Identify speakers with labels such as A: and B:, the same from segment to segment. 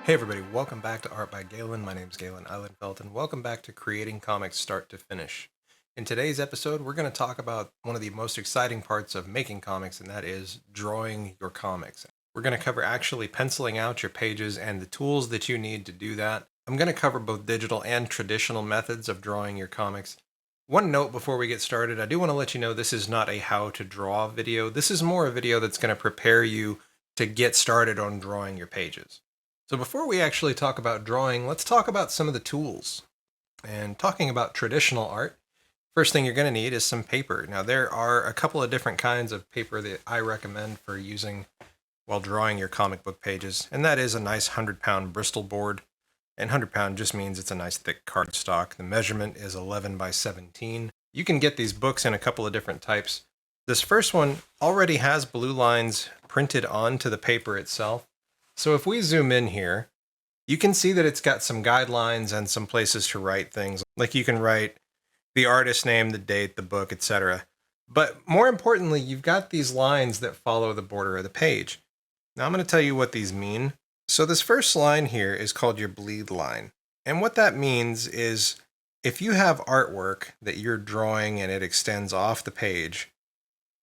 A: Hey everybody, welcome back to Art by Galen. My name is Galen Eilenfeld, and welcome back to Creating Comics Start to Finish. In today's episode, we're going to talk about one of the most exciting parts of making comics, and that is drawing your comics. We're going to cover actually penciling out your pages and the tools that you need to do that. I'm going to cover both digital and traditional methods of drawing your comics. One note before we get started, I do want to let you know this is not a how to draw video. This is more a video that's going to prepare you to get started on drawing your pages. So before we actually talk about drawing, let's talk about some of the tools. And talking about traditional art, first thing you're going to need is some paper. Now there are a couple of different kinds of paper that I recommend for using while drawing your comic book pages, and that is a nice 100-pound Bristol board. And 100-pound just means it's a nice thick cardstock. The measurement is 11 by 17. You can get these books in a couple of different types. This first one already has blue lines printed onto the paper itself. So if we zoom in here, you can see that it's got some guidelines and some places to write things. Like you can write the artist name, the date, the book, etc. But more importantly, you've got these lines that follow the border of the page. Now I'm going to tell you what these mean. So this first line here is called your bleed line. And what that means is if you have artwork that you're drawing and it extends off the page,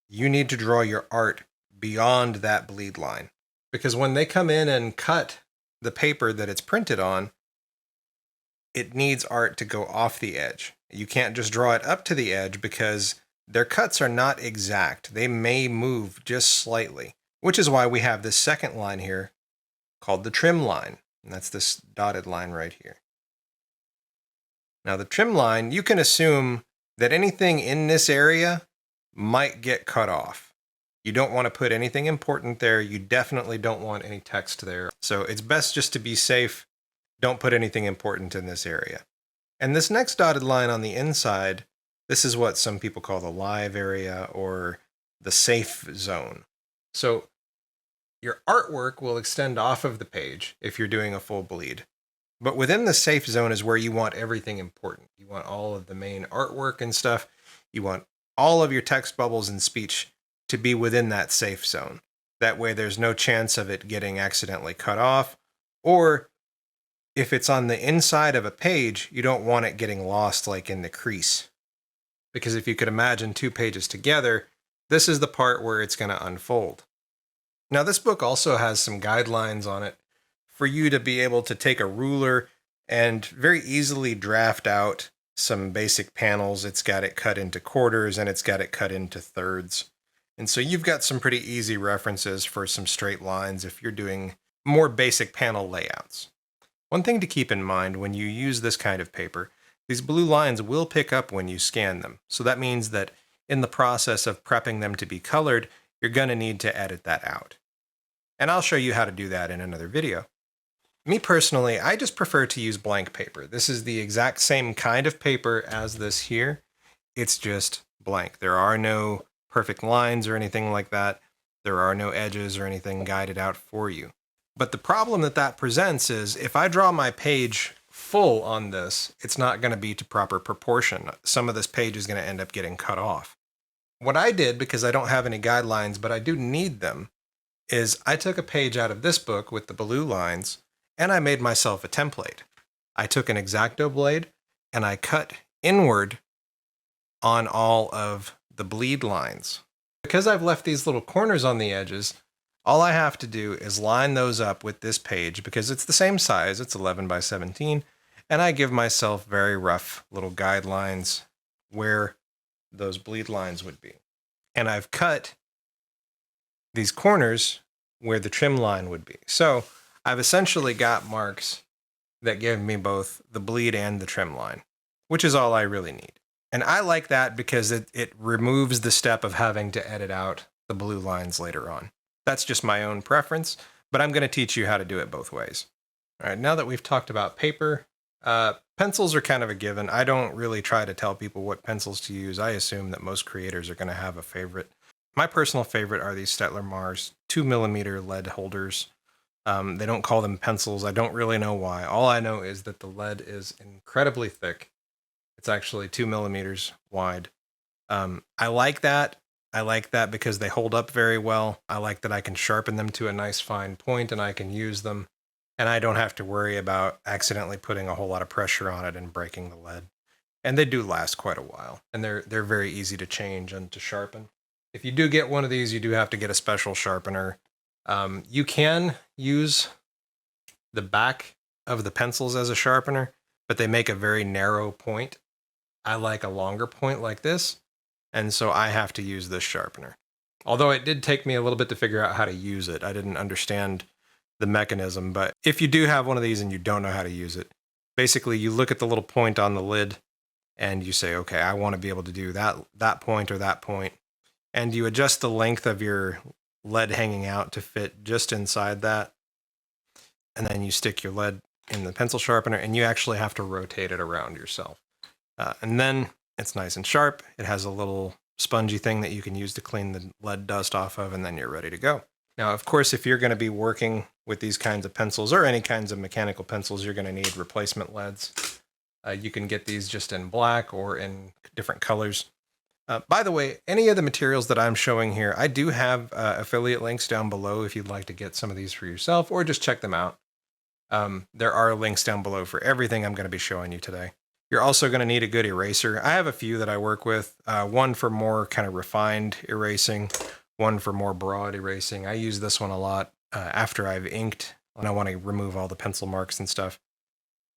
A: you need to draw your art beyond that bleed line. Because when they come in and cut the paper that it's printed on, it needs art to go off the edge. You can't just draw it up to the edge because their cuts are not exact. They may move just slightly, which is why we have this second line here called the trim line. And that's this dotted line right here. Now the trim line, you can assume that anything in this area might get cut off. You don't want to put anything important there. You definitely don't want any text there. So it's best just to be safe. Don't put anything important in this area. And this next dotted line on the inside, this is what some people call the live area or the safe zone. So your artwork will extend off of the page if you're doing a full bleed. But within the safe zone is where you want everything important. You want all of the main artwork and stuff. You want all of your text bubbles and speech to be within that safe zone. That way there's no chance of it getting accidentally cut off, or if it's on the inside of a page, you don't want it getting lost like in the crease. Because if you could imagine two pages together, this is the part where it's going to unfold. Now this book also has some guidelines on it for you to be able to take a ruler and very easily draft out some basic panels. It's got it cut into quarters and it's got it cut into thirds. And so you've got some pretty easy references for some straight lines if you're doing more basic panel layouts. One thing to keep in mind when you use this kind of paper, these blue lines will pick up when you scan them. So that means that in the process of prepping them to be colored, you're going to need to edit that out. And I'll show you how to do that in another video. Me personally, I just prefer to use blank paper. This is the exact same kind of paper as this here. It's just blank. There are no perfect lines or anything like that. There are no edges or anything guided out for you. But the problem that presents is if I draw my page full on this, it's not going to be to proper proportion. Some of this page is going to end up getting cut off. What I did, because I don't have any guidelines, but I do need them, is I took a page out of this book with the blue lines and I made myself a template. I took an X-Acto blade and I cut inward on all of the bleed lines. Because I've left these little corners on the edges, all I have to do is line those up with this page because it's the same size, it's 11 by 17, and I give myself very rough little guidelines where those bleed lines would be. And I've cut these corners where the trim line would be. So I've essentially got marks that give me both the bleed and the trim line, which is all I really need. And I like that because it removes the step of having to edit out the blue lines later on. That's just my own preference, but I'm going to teach you how to do it both ways. All right, now that we've talked about paper, pencils are kind of a given. I don't really try to tell people what pencils to use. I assume that most creators are going to have a favorite. My personal favorite are these Staedtler Mars 2mm lead holders. They don't call them pencils. I don't really know why. All I know is that the lead is incredibly thick. It's actually 2mm wide. I like that. I like that because they hold up very well. I like that I can sharpen them to a nice fine point and I can use them. and I don't have to worry about accidentally putting a whole lot of pressure on it and breaking the lead. And they do last quite a while, and they're very easy to change and to sharpen. If you do get one of these, you do have to get a special sharpener. You can use the back of the pencils as a sharpener, but they make a very narrow point. I like a longer point like this, and so I have to use this sharpener. Although it did take me a little bit to figure out how to use it. I didn't understand the mechanism, but if you do have one of these and you don't know how to use it, basically you look at the little point on the lid and you say, okay, I want to be able to do that point or that point, and you adjust the length of your lead hanging out to fit just inside that, and then you stick your lead in the pencil sharpener, and you actually have to rotate it around yourself. And then it's nice and sharp. It has a little spongy thing that you can use to clean the lead dust off of, and then you're ready to go. Now, of course, if you're going to be working with these kinds of pencils or any kinds of mechanical pencils, you're going to need replacement leads. You can get these just in black or in different colors. By the way, any of the materials that I'm showing here, I do have affiliate links down below if you'd like to get some of these for yourself or just check them out. There are links down below for everything I'm going to be showing you today. You're also going to need a good eraser. I have a few that I work with, one for more kind of refined erasing, one for more broad erasing. I use this one a lot after I've inked when I want to remove all the pencil marks and stuff.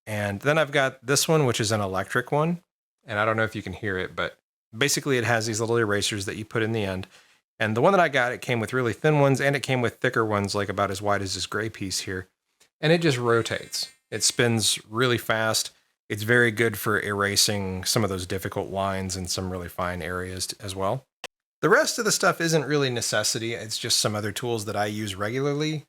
A: And then I've got this one, which is an electric one. And I don't know if you can hear it, but basically it has these little erasers that you put in the end. And the one that I got, it came with really thin ones and it came with thicker ones, like about as wide as this gray piece here. And it just rotates. It spins really fast. It's very good for erasing some of those difficult lines and some really fine areas as well. The rest of the stuff isn't really necessity. It's just some other tools that I use regularly.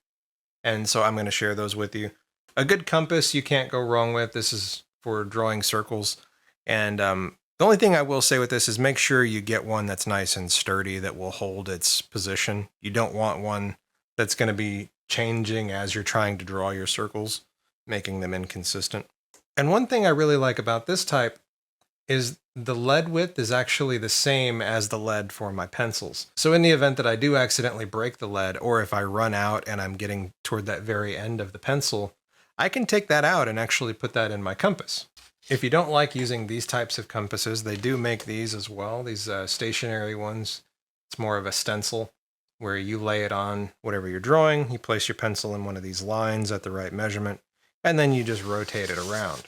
A: And so I'm going to share those with you. A good compass you can't go wrong with. This is for drawing circles. And the only thing I will say with this is make sure you get one that's nice and sturdy that will hold its position. You don't want one that's going to be changing as you're trying to draw your circles, making them inconsistent. And one thing I really like about this type is the lead width is actually the same as the lead for my pencils. So in the event that I do accidentally break the lead, or if I run out and I'm getting toward that very end of the pencil, I can take that out and actually put that in my compass. If you don't like using these types of compasses, they do make these as well, these stationary ones. It's more of a stencil where you lay it on whatever you're drawing, you place your pencil in one of these lines at the right measurement, and then you just rotate it around.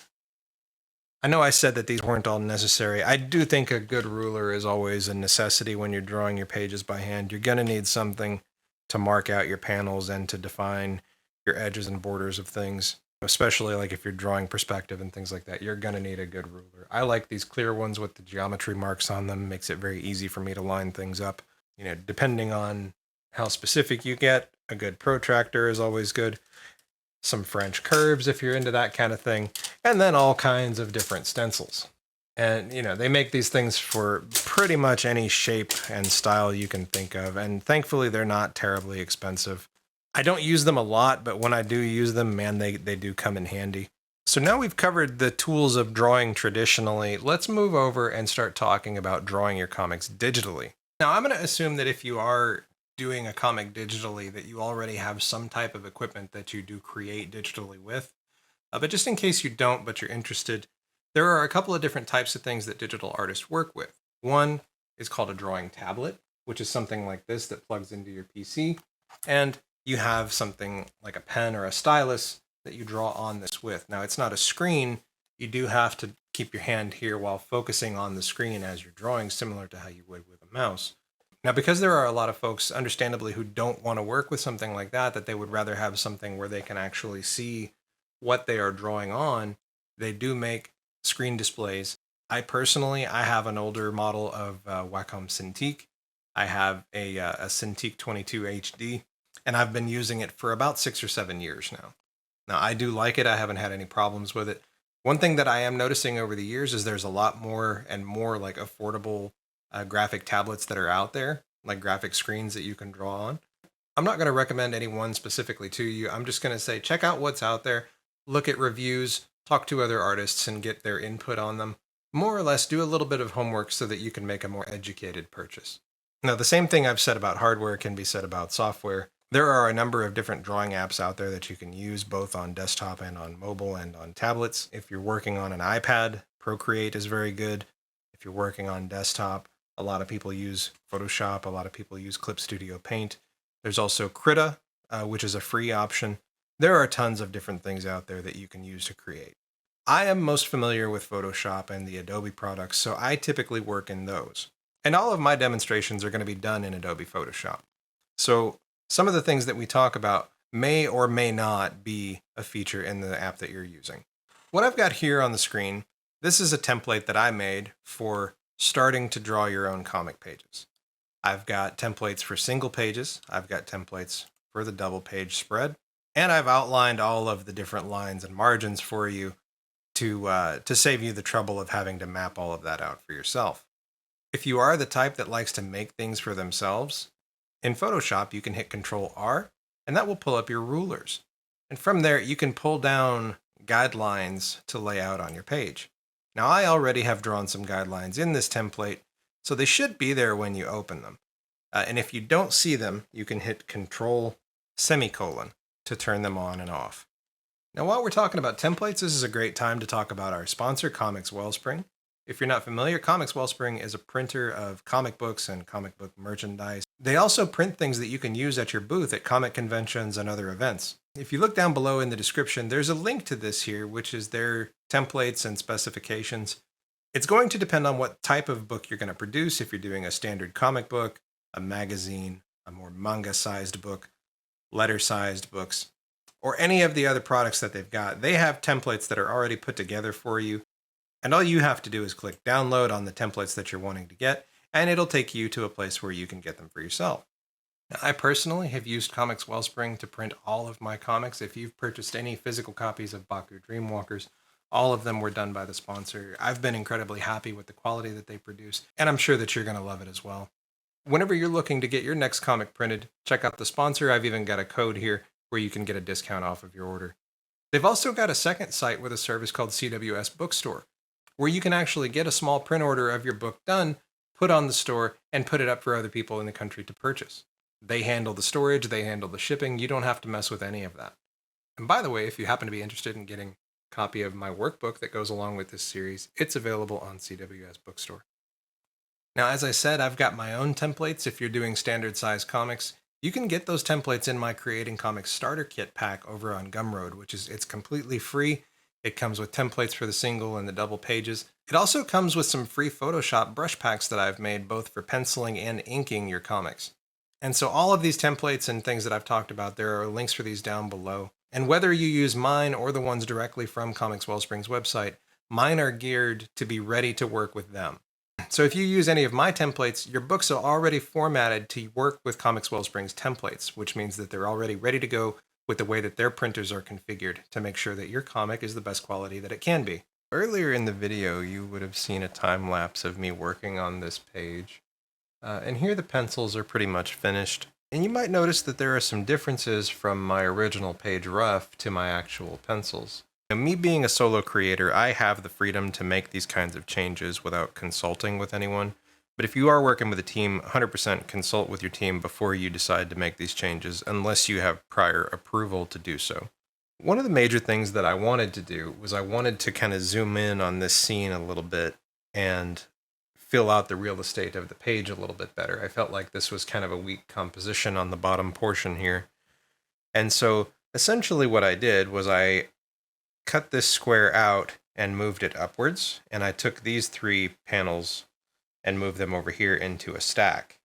A: I know I said that these weren't all necessary. I do think a good ruler is always a necessity when you're drawing your pages by hand. You're going to need something to mark out your panels and to define your edges and borders of things, especially like if you're drawing perspective and things like that. You're going to need a good ruler. I like these clear ones with the geometry marks on them. Makes it very easy for me to line things up. You know, depending on how specific you get, a good protractor is always good. Some French curves if you're into that kind of thing, and then all kinds of different stencils. And, you know, they make these things for pretty much any shape and style you can think of, and thankfully they're not terribly expensive. I don't use them a lot, but when I do use them, man, they do come in handy. So now we've covered the tools of drawing traditionally, let's move over and start talking about drawing your comics digitally. Now, I'm going to assume that if you are doing a comic digitally, that you already have some type of equipment that you do create digitally with. But just in case you don't, but you're interested, there are a couple of different types of things that digital artists work with. One is called a drawing tablet, which is something like this that plugs into your PC. And you have something like a pen or a stylus that you draw on this with. Now, it's not a screen. You do have to keep your hand here while focusing on the screen as you're drawing, similar to how you would with a mouse. Now, because there are a lot of folks, understandably, who don't want to work with something like that they would rather have something where they can actually see what they are drawing on, they do make screen displays. I have an older model of Wacom Cintiq. I have a Cintiq 22 HD, and I've been using it for about 6 or 7 years now. Now, I do like it. I haven't had any problems with it. One thing that I am noticing over the years is there's a lot more and more like affordable graphic tablets that are out there, like graphic screens that you can draw on. I'm not going to recommend any one specifically to you. I'm just going to say, check out what's out there, look at reviews, talk to other artists and get their input on them. More or less do a little bit of homework so that you can make a more educated purchase. Now, the same thing I've said about hardware can be said about software. There are a number of different drawing apps out there that you can use both on desktop and on mobile and on tablets. If you're working on an iPad, Procreate is very good. If you're working on desktop, a lot of people use Photoshop, a lot of people use Clip Studio Paint. There's also Krita, which is a free option. There are tons of different things out there that you can use to create. I am most familiar with Photoshop and the Adobe products, so I typically work in those. And all of my demonstrations are going to be done in Adobe Photoshop. So some of the things that we talk about may or may not be a feature in the app that you're using. What I've got here on the screen, this is a template that I made for starting to draw your own comic pages. I've got templates for single pages, I've got templates for the double page spread, and I've outlined all of the different lines and margins for you to save you the trouble of having to map all of that out for yourself. If you are the type that likes to make things for themselves, in Photoshop you can hit Control-R, and that will pull up your rulers. And from there you can pull down guidelines to lay out on your page. Now I already have drawn some guidelines in this template, so they should be there when you open them. And if you don't see them, you can hit Control semicolon to turn them on and off. Now, while we're talking about templates, this is a great time to talk about our sponsor, ComixWellSpring. If you're not familiar, ComixWellSpring is a printer of comic books and comic book merchandise. They also print things that you can use at your booth at comic conventions and other events. If you look down below in the description, there's a link to this here, which is their templates and specifications. It's going to depend on what type of book you're going to produce. If you're doing a standard comic book, a magazine, a more manga-sized book, letter-sized books, or any of the other products that they've got, they have templates that are already put together for you. And all you have to do is click download on the templates that you're wanting to get, and it'll take you to a place where you can get them for yourself. Now, I personally have used ComixWellSpring to print all of my comics. If you've purchased any physical copies of Baku Dreamwalkers, all of them were done by the sponsor. I've been incredibly happy with the quality that they produce, and I'm sure that you're going to love it as well. Whenever you're looking to get your next comic printed, check out the sponsor. I've even got a code here where you can get a discount off of your order. They've also got a second site with a service called CWS Bookstore, where you can actually get a small print order of your book done, put on the store, and put it up for other people in the country to purchase. They handle the storage, they handle the shipping, you don't have to mess with any of that. And by the way, if you happen to be interested in getting a copy of my workbook that goes along with this series, it's available on CWS Bookstore. Now, as I said, I've got my own templates. If you're doing standard size comics, you can get those templates in my Creating Comics Starter Kit pack over on Gumroad, it's completely free. It comes with templates for the single and the double pages. It also comes with some free Photoshop brush packs that I've made both for penciling and inking your comics. And so all of these templates and things that I've talked about, there are links for these down below. And whether you use mine or the ones directly from ComixWellSpring's website, mine are geared to be ready to work with them. So if you use any of my templates, your books are already formatted to work with ComixWellSpring's templates, which means that they're already ready to go with the way that their printers are configured to make sure that your comic is the best quality that it can be. Earlier in the video, you would have seen a time lapse of me working on this page. And here the pencils are pretty much finished. And you might notice that there are some differences from my original page rough to my actual pencils. Now, me being a solo creator, I have the freedom to make these kinds of changes without consulting with anyone. But if you are working with a team, 100% consult with your team before you decide to make these changes, unless you have prior approval to do so. One of the major things that I wanted to do was I wanted to kind of zoom in on this scene a little bit and fill out the real estate of the page a little bit better. I felt like this was kind of a weak composition on the bottom portion here. And so essentially what I did was I cut this square out and moved it upwards, and I took these three panels and moved them over here into a stack.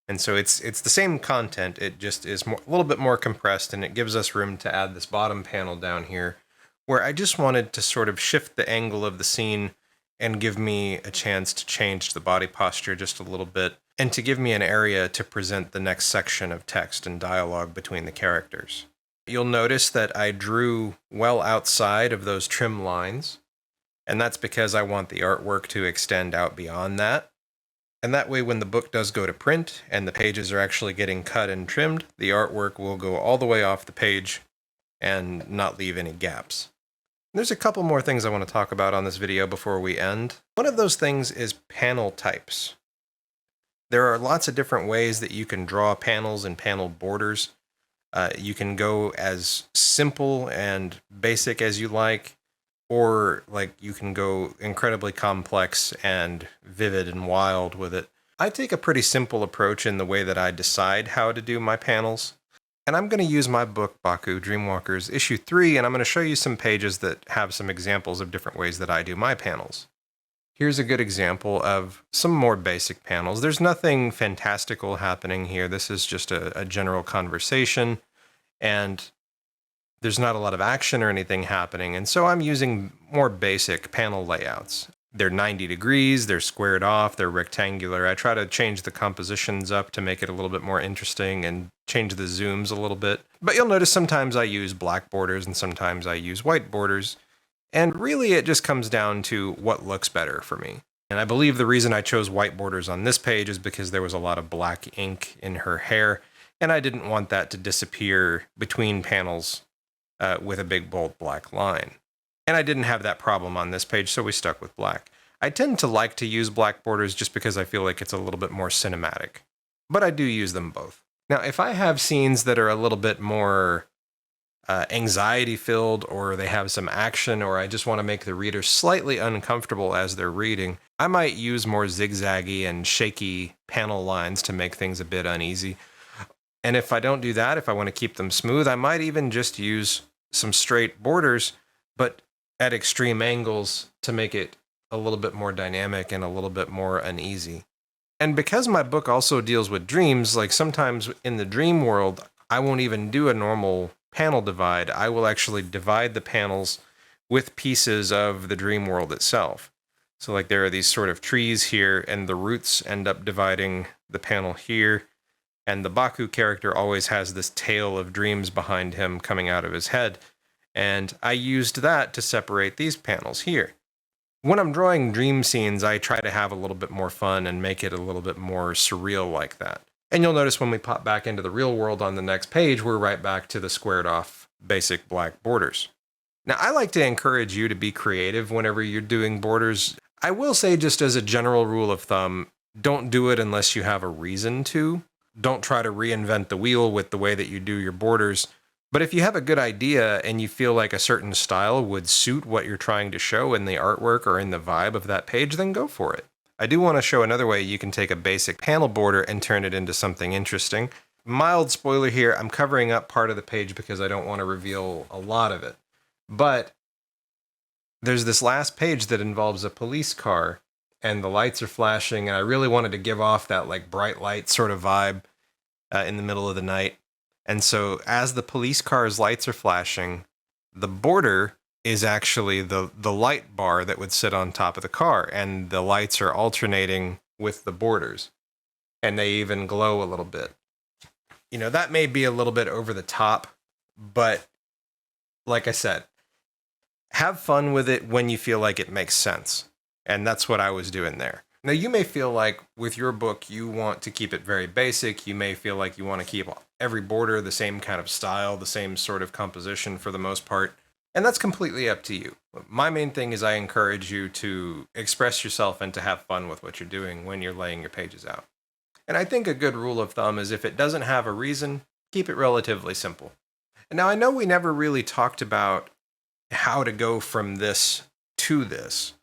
A: And so it's the same content, it just is a little bit more compressed, and it gives us room to add this bottom panel down here, where I just wanted to sort of shift the angle of the scene and give me a chance to change the body posture just a little bit, and to give me an area to present the next section of text and dialogue between the characters. You'll notice that I drew well outside of those trim lines, and that's because I want the artwork to extend out beyond that. And that way, when the book does go to print and the pages are actually getting cut and trimmed, the artwork will go all the way off the page and not leave any gaps. There's a couple more things I want to talk about on this video before we end. One of those things is panel types. There are lots of different ways that you can draw panels and panel borders. You can go as simple and basic as you like, or like you can go incredibly complex and vivid and wild with it. I take a pretty simple approach in the way that I decide how to do my panels. And I'm going to use my book, Baku Dreamwalkers, issue 3, and I'm going to show you some pages that have some examples of different ways that I do my panels. Here's a good example of some more basic panels. There's nothing fantastical happening here. This is just a general conversation, and there's not a lot of action or anything happening. And so I'm using more basic panel layouts. They're 90 degrees, they're squared off, they're rectangular. I try to change the compositions up to make it a little bit more interesting and change the zooms a little bit. But you'll notice sometimes I use black borders and sometimes I use white borders. And really it just comes down to what looks better for me. And I believe the reason I chose white borders on this page is because there was a lot of black ink in her hair, and I didn't want that to disappear between panels with a big bold black line. And I didn't have that problem on this page, so we stuck with black. I tend to like to use black borders just because I feel like it's a little bit more cinematic, but I do use them both. Now, if I have scenes that are a little bit more anxiety-filled, or they have some action, or I just want to make the reader slightly uncomfortable as they're reading, I might use more zigzaggy and shaky panel lines to make things a bit uneasy. And if I don't do that, if I want to keep them smooth, I might even just use some straight borders, but at extreme angles to make it a little bit more dynamic and a little bit more uneasy. And because my book also deals with dreams, like sometimes in the dream world, I won't even do a normal panel divide. I will actually divide the panels with pieces of the dream world itself. So like there are these sort of trees here, and the roots end up dividing the panel here. And the Baku character always has this tale of dreams behind him coming out of his head. And I used that to separate these panels here. When I'm drawing dream scenes, I try to have a little bit more fun and make it a little bit more surreal like that. And you'll notice when we pop back into the real world on the next page, we're right back to the squared off basic black borders. Now, I like to encourage you to be creative whenever you're doing borders. I will say, just as a general rule of thumb, don't do it unless you have a reason to. Don't try to reinvent the wheel with the way that you do your borders. But if you have a good idea and you feel like a certain style would suit what you're trying to show in the artwork or in the vibe of that page, then go for it. I do want to show another way you can take a basic panel border and turn it into something interesting. Mild spoiler here, I'm covering up part of the page because I don't want to reveal a lot of it. But there's this last page that involves a police car, and the lights are flashing, and I really wanted to give off that like bright light sort of vibe in the middle of the night. And so as the police car's lights are flashing, the border is actually the light bar that would sit on top of the car, and the lights are alternating with the borders, and they even glow a little bit. You know, that may be a little bit over the top, but like I said, have fun with it when you feel like it makes sense. And that's what I was doing there. Now, you may feel like with your book, you want to keep it very basic. You may feel like you want to keep every border the same kind of style, the same sort of composition for the most part. And that's completely up to you. My main thing is I encourage you to express yourself and to have fun with what you're doing when you're laying your pages out. And I think a good rule of thumb is if it doesn't have a reason, keep it relatively simple. And now I know we never really talked about how to go from this to this.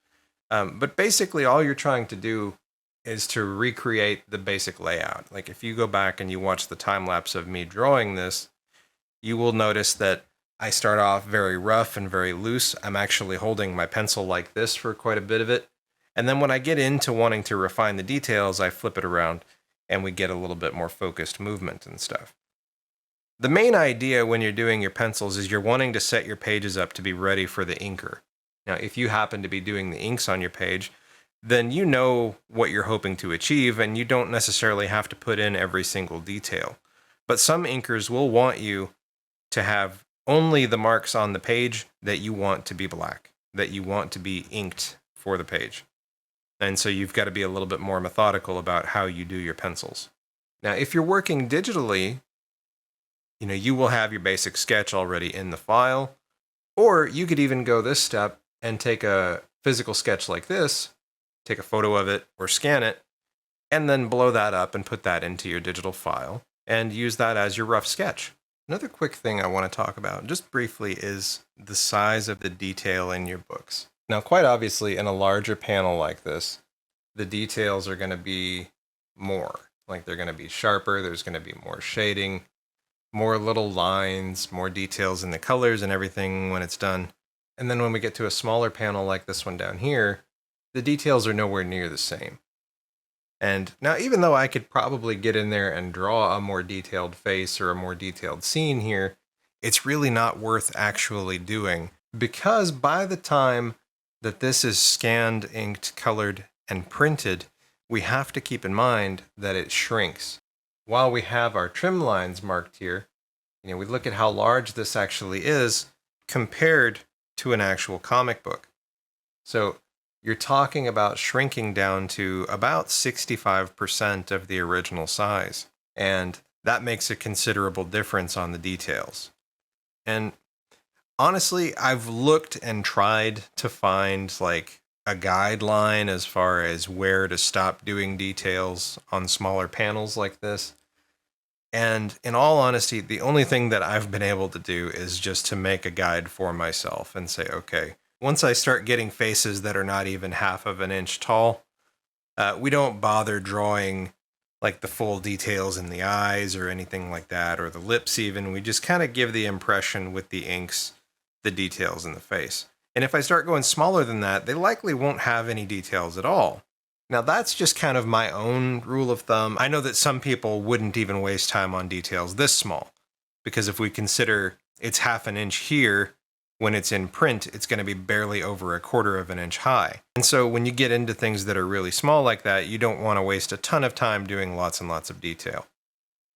A: But basically all you're trying to do is to recreate the basic layout. Like if you go back and you watch the time lapse of me drawing this, you will notice that I start off very rough and very loose. I'm actually holding my pencil like this for quite a bit of it. And then when I get into wanting to refine the details, I flip it around and we get a little bit more focused movement and stuff. The main idea when you're doing your pencils is you're wanting to set your pages up to be ready for the inker. Now, if you happen to be doing the inks on your page, then you know what you're hoping to achieve, and you don't necessarily have to put in every single detail. But some inkers will want you to have only the marks on the page that you want to be black, that you want to be inked for the page. And so you've got to be a little bit more methodical about how you do your pencils. Now, if you're working digitally, you will have your basic sketch already in the file, or you could even go this step and take a physical sketch like this, take a photo of it or scan it, and then blow that up and put that into your digital file and use that as your rough sketch. Another quick thing I want to talk about just briefly is the size of the detail in your books. Now, quite obviously, in a larger panel like this, the details are going to be more. Like, they're going to be sharper, there's going to be more shading, more little lines, more details in the colors and everything when it's done. And then when we get to a smaller panel like this one down here, the details are nowhere near the same. And now, even though I could probably get in there and draw a more detailed face or a more detailed scene here, it's really not worth actually doing, because by the time that this is scanned, inked, colored, and printed, we have to keep in mind that it shrinks. While we have our trim lines marked here, we look at how large this actually is compared to an actual comic book. So you're talking about shrinking down to about 65% of the original size. And that makes a considerable difference on the details. And honestly, I've looked and tried to find like a guideline as far as where to stop doing details on smaller panels like this. And in all honesty, the only thing that I've been able to do is just to make a guide for myself and say, okay, once I start getting faces that are not even half of an inch tall, we don't bother drawing like the full details in the eyes or anything like that, or the lips even. We just kind of give the impression with the inks, the details in the face. And if I start going smaller than that, they likely won't have any details at all. Now, that's just kind of my own rule of thumb. I know that some people wouldn't even waste time on details this small, because if we consider it's half an inch here, when it's in print, it's going to be barely over 1/4 of an inch high. And so when you get into things that are really small like that, you don't want to waste a ton of time doing lots and lots of detail.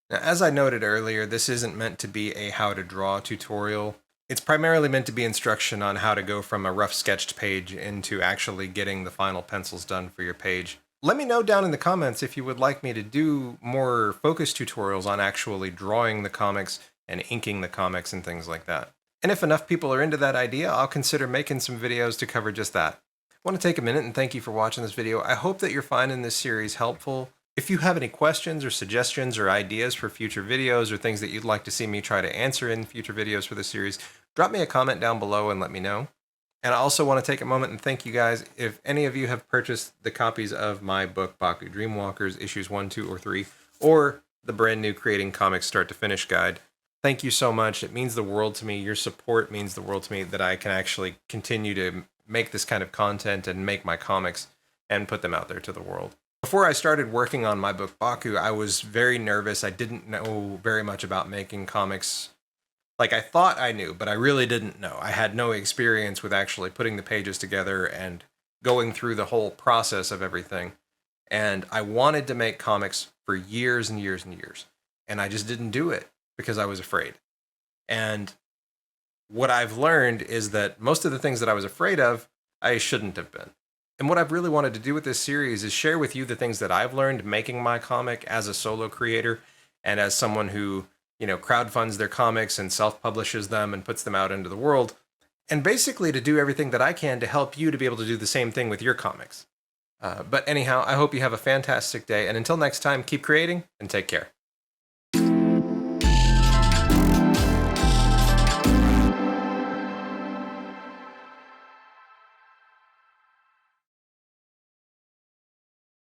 A: Now, as I noted earlier, this isn't meant to be a how to draw tutorial. It's primarily meant to be instruction on how to go from a rough sketched page into actually getting the final pencils done for your page. Let me know down in the comments if you would like me to do more focused tutorials on actually drawing the comics and inking the comics and things like that. And if enough people are into that idea, I'll consider making some videos to cover just that. I want to take a minute and thank you for watching this video. I hope that you're finding this series helpful. If you have any questions or suggestions or ideas for future videos or things that you'd like to see me try to answer in future videos for this series, drop me a comment down below and let me know. And I also want to take a moment and thank you guys. If any of you have purchased the copies of my book, Baku Dreamwalkers, issues 1, 2, or 3, or the brand new Creating Comics Start to Finish guide, thank you so much. It means the world to me. Your support means the world to me, that I can actually continue to make this kind of content and make my comics and put them out there to the world. Before I started working on my book, Baku, I was very nervous. I didn't know very much about making comics. Like, I thought I knew, but I really didn't know. I had no experience with actually putting the pages together and going through the whole process of everything. And I wanted to make comics for years and years and years. And I just didn't do it because I was afraid. And what I've learned is that most of the things that I was afraid of, I shouldn't have been. And what I've really wanted to do with this series is share with you the things that I've learned making my comic as a solo creator and as someone who, crowdfunds their comics and self-publishes them and puts them out into the world. And basically to do everything that I can to help you to be able to do the same thing with your comics. But anyhow, I hope you have a fantastic day. And until next time, keep creating and take care.